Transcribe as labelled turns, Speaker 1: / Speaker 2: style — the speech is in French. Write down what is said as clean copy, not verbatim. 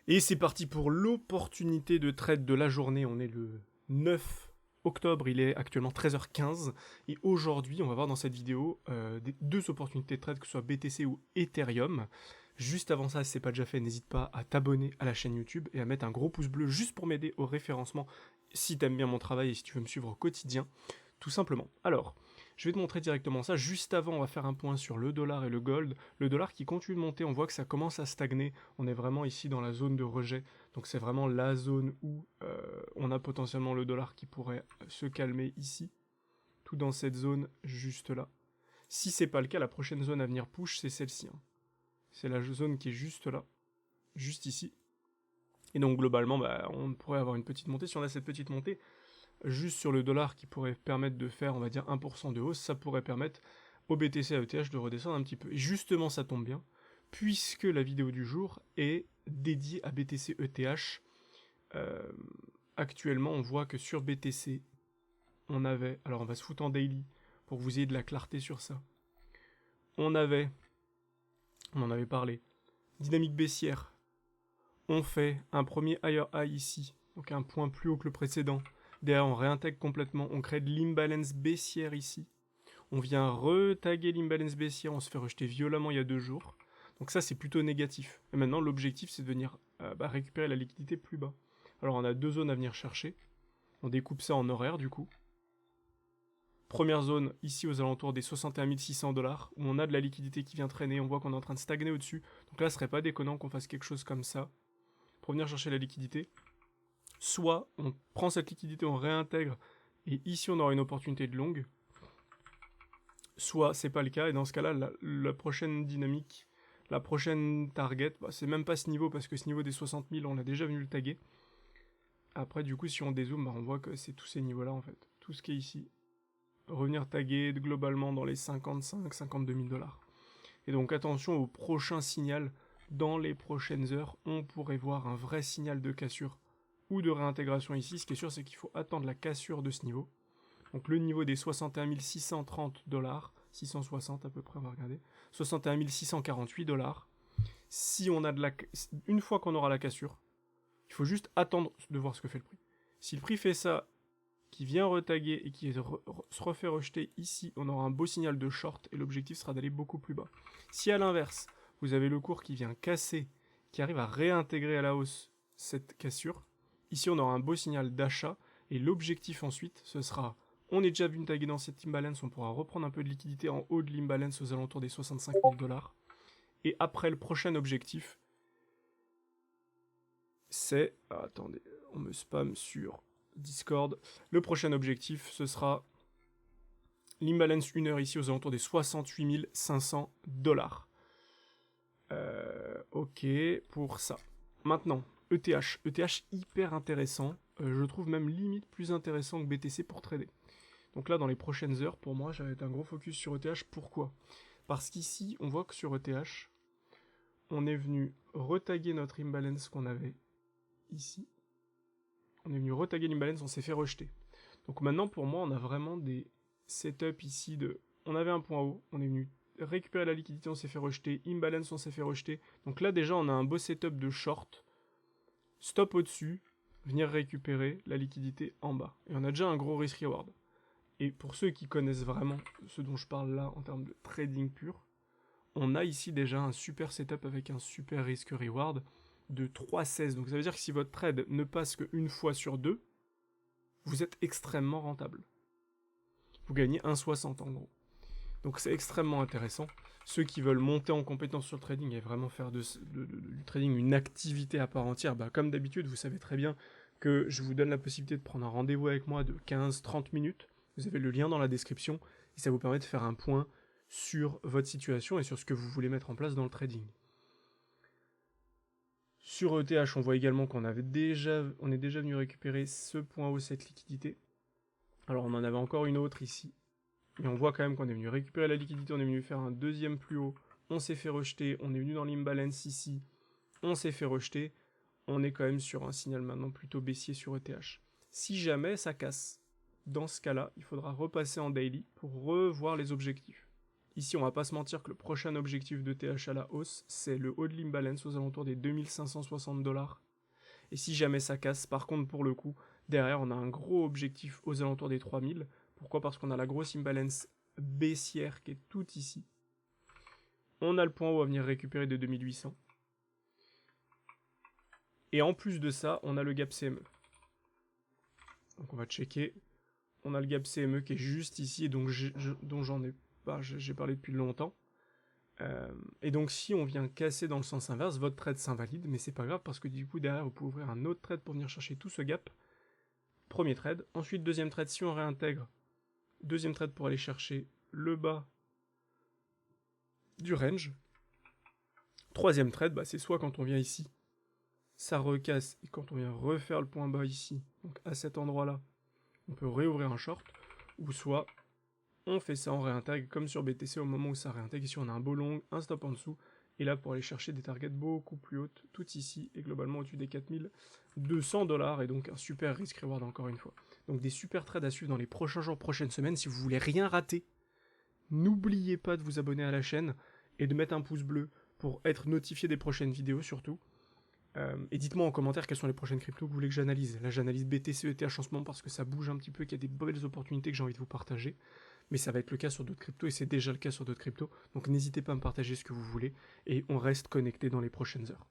Speaker 1: Et c'est parti pour l'opportunité de trade de la journée. On est le 9 octobre, il est actuellement 13h15. Et aujourd'hui, on va voir dans cette vidéo deux opportunités de trade, que ce soit BTC ou Ethereum. Juste avant ça, si ce n'est pas déjà fait, n'hésite pas à t'abonner à la chaîne YouTube et à mettre un gros pouce bleu juste pour m'aider au référencement si tu aimes bien mon travail et si tu veux me suivre au quotidien, tout simplement. Alors, je vais te montrer directement ça. Juste avant, on va faire un point sur le dollar et le gold. Le dollar qui continue de monter, on voit que ça commence à stagner. On est vraiment ici dans la zone de rejet. Donc c'est vraiment la zone où on a potentiellement le dollar qui pourrait se calmer ici. Tout dans cette zone juste là. Si c'est pas le cas, la prochaine zone à venir push, c'est celle-ci. Hein. C'est la zone qui est juste là. Juste ici. Et donc globalement, bah, on pourrait avoir une petite montée. Si on a cette petite montée, juste sur le dollar qui pourrait permettre de faire, on va dire, 1% de hausse, ça pourrait permettre au BTC et à ETH de redescendre un petit peu. Et justement, ça tombe bien, puisque la vidéo du jour est dédiée à BTC ETH. Actuellement, on voit que sur BTC, on avait, alors on va se foutre en daily pour que vous ayez de la clarté sur ça. On en avait parlé, dynamique baissière. On fait un premier higher high ici, donc un point plus haut que le précédent. Derrière, on réintègre complètement, on crée de l'imbalance baissière ici. On vient retaguer l'imbalance baissière, on se fait rejeter violemment il y a 2 jours. Donc ça, c'est plutôt négatif. Et maintenant, l'objectif, c'est de venir récupérer la liquidité plus bas. Alors, on a 2 zones à venir chercher. On découpe ça en horaire, du coup. Première zone, ici, aux alentours des 61 600 $, où on a de la liquidité qui vient traîner. On voit qu'on est en train de stagner au-dessus. Donc là, ce serait pas déconnant qu'on fasse quelque chose comme ça, pour venir chercher la liquidité. Soit on prend cette liquidité, on réintègre, et ici on aura une opportunité de longue. Soit c'est pas le cas, et dans ce cas-là, la prochaine dynamique, la prochaine target, bah, c'est même pas ce niveau, parce que ce niveau des 60 000, on l'a déjà venu le taguer. Après, du coup, si on dézoome, bah, on voit que c'est tous ces niveaux-là, en fait. Tout ce qui est ici. Revenir taguer globalement dans les 55-52 000 $. Et donc attention au prochain signal. Dans les prochaines heures, on pourrait voir un vrai signal de cassure ou de réintégration ici. Ce qui est sûr, c'est qu'il faut attendre la cassure de ce niveau. Donc le niveau des 61 630 $, 660 à peu près, on va regarder, 61 648 $. Si on a une fois qu'on aura la cassure, il faut juste attendre de voir ce que fait le prix. Si le prix fait ça, qui vient retaguer et qui se refait rejeter ici, on aura un beau signal de short et l'objectif sera d'aller beaucoup plus bas. Si à l'inverse, vous avez le cours qui vient casser, qui arrive à réintégrer à la hausse cette cassure, ici on aura un beau signal d'achat et l'objectif ensuite, ce sera, on est déjà venu taguer dans cette imbalance, on pourra reprendre un peu de liquidité en haut de l'imbalance aux alentours des 65 000 $. Et après, le prochain objectif, c'est... Ah, attendez, on me spam sur Discord. Le prochain objectif, ce sera l'imbalance 1 heure ici aux alentours des 68 500 $. Ok, pour ça. Maintenant, ETH. ETH hyper intéressant. Je trouve même limite plus intéressant que BTC pour trader. Donc là, dans les prochaines heures, pour moi, j'avais un gros focus sur ETH. Pourquoi? Parce qu'ici, on voit que sur ETH, on est venu retaguer notre imbalance qu'on avait ici. On est venu retaguer l'imbalance, on s'est fait rejeter. Donc maintenant, pour moi, on a vraiment des setups ici de... On avait un point haut, on est venu récupérer la liquidité, on s'est fait rejeter, imbalance, on s'est fait rejeter. Donc là, déjà, on a un beau setup de short, stop au-dessus, venir récupérer la liquidité en bas. Et on a déjà un gros risk-reward. Et pour ceux qui connaissent vraiment ce dont je parle là en termes de trading pur, on a ici déjà un super setup avec un super risk-reward de 3,16. Donc ça veut dire que si votre trade ne passe qu'une fois sur deux, vous êtes extrêmement rentable. Vous gagnez 1,60 en gros. Donc c'est extrêmement intéressant. Ceux qui veulent monter en compétence sur le trading et vraiment faire du trading une activité à part entière, bah, comme d'habitude, vous savez très bien que je vous donne la possibilité de prendre un rendez-vous avec moi de 15-30 minutes. Vous avez le lien dans la description et ça vous permet de faire un point sur votre situation et sur ce que vous voulez mettre en place dans le trading. Sur ETH, on voit également qu'on est déjà venu récupérer ce point haut, cette liquidité. Alors on en avait encore une autre ici. Mais on voit quand même qu'on est venu récupérer la liquidité, on est venu faire un deuxième plus haut, on s'est fait rejeter, on est venu dans l'imbalance ici, on s'est fait rejeter, on est quand même sur un signal maintenant plutôt baissier sur ETH. Si jamais ça casse, dans ce cas-là, il faudra repasser en daily pour revoir les objectifs. Ici, on va pas se mentir que le prochain objectif d'ETH à la hausse, c'est le haut de l'imbalance aux alentours des 2560 $. Et si jamais ça casse, par contre, pour le coup, derrière, on a un gros objectif aux alentours des 3000. Pourquoi? Parce qu'on a la grosse imbalance baissière qui est tout ici. On a le point haut à venir récupérer de 2800. Et en plus de ça, on a le gap CME. Donc on va checker. On a le gap CME qui est juste ici, et donc dont j'en ai pas, j'ai parlé depuis longtemps. Et donc si on vient casser dans le sens inverse, votre trade s'invalide, mais c'est pas grave parce que du coup derrière vous pouvez ouvrir un autre trade pour venir chercher tout ce gap. Premier trade. Ensuite deuxième trade, si on réintègre, deuxième trade pour aller chercher le bas du range. Troisième trade, bah, c'est soit quand on vient ici, ça recasse, et quand on vient refaire le point bas ici, donc à cet endroit-là, on peut réouvrir un short, ou soit on fait ça, on réintègre comme sur BTC au moment où ça réintègre. Ici on a un beau long, un stop en dessous, et là pour aller chercher des targets beaucoup plus hautes, tout ici, et globalement au-dessus des 4200 $, et donc un super risk reward encore une fois. Donc des super trades à suivre dans les prochains jours, prochaines semaines. Si vous voulez rien rater, n'oubliez pas de vous abonner à la chaîne, et de mettre un pouce bleu pour être notifié des prochaines vidéos surtout. Et dites-moi en commentaire quelles sont les prochaines cryptos que vous voulez que j'analyse. Là j'analyse BTC, ETH en ce moment parce que ça bouge un petit peu, qu'il y a des belles opportunités que j'ai envie de vous partager. Mais ça va être le cas sur d'autres cryptos et c'est déjà le cas sur d'autres cryptos. Donc n'hésitez pas à me partager ce que vous voulez et on reste connecté dans les prochaines heures.